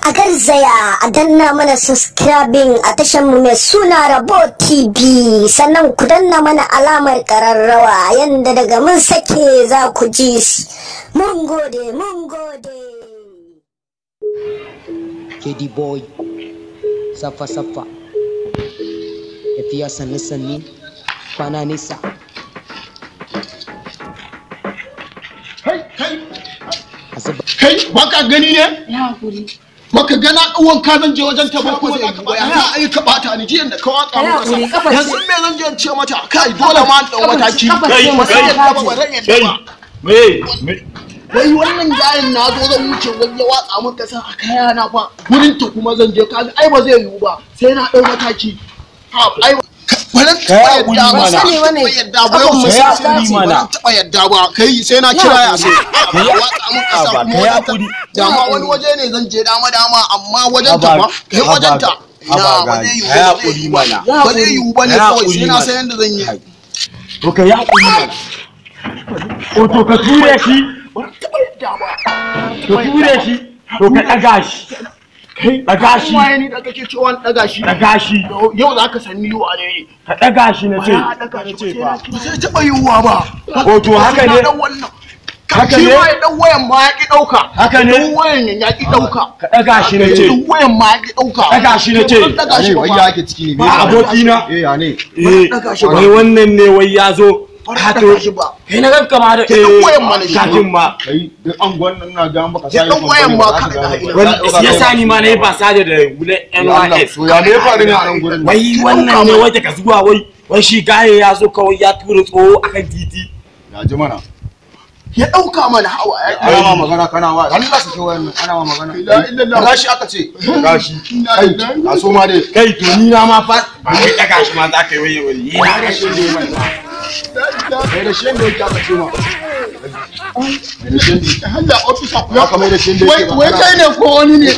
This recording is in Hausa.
a garzaya a danna mana subscribing a tashar mu mai suna Rabo TV, sannan ku danna mana alamar kararrawa yanda daga mun sake za ku ji shi. Mun gode, mun gode. KD boy safa safa tafiya sanni sanni kwana nisa. Kai baka gani ne? Ya hakuri. Baka gana ɗuwan ka zan je wajen ta ba kuma zaka ba. Ya ai ka bata ni jiyan da ka waka maka sa. Yanzu me zan je ce mata kai dole ma an dau mataki. Kai wai wannan jayin na zo zan wuce wani ya watsa min kasa a kaya na fa. Gurin ta kuma zan je ka ai ba zai yiwu ba. Sai na dau mataki. Ai baran taɓa yadda ba yadda ba yau sai baran taɓa yadda ba kai sai na kira ya sai watsa mun kasa kuma wajen dama wani waje ne zan je dama amma wajen ta ba kai wajen ta ba zai yiwu ba ne kawai sai na san yadda zan yi to ka ya hakuri mana to ka ture shi baran taɓa yadda ba to ture shi to ka ɗaga shi daga shi waye ni da kake cewa daga shi yau zaka san ni wa ne ka daga shi na ce fa sai taba yiwuwa ba to haka ne haka ne wai dan wayan ma ya ki dauka haka ne dan wayan ya ki dauka ka daga shi na ce dan wayan ma ya ki dauka daga shi na ce wai ya ke ciki ne aboki na ya ne wai wannan ne wai ya zo hato shi ba kai na ganka ma da dan wayan ma ne shatin ma kai duk an gwannan na ga maka sai dan wayan ma ka ya sani ma nayi ba saje da wule NYS ya ne faru ne a nan gurin wai wannan ne wai daga zuwa wai shi gaye ya zo kawai ya tura tsoho akan titi ya ji mana ya dauka mana hawa ana ma magana kana wa Allah su ke wayan ana ma magana la illallah gashi aka ce gashi kai ka so ma dai kai to ni na ma fa ba kai daga shi ma za ka yi wai yana da shi ne mai kai da shi ne ka ce ma da shi ne Allah officer ya kamar da shi ne wai kai ne ko wani ne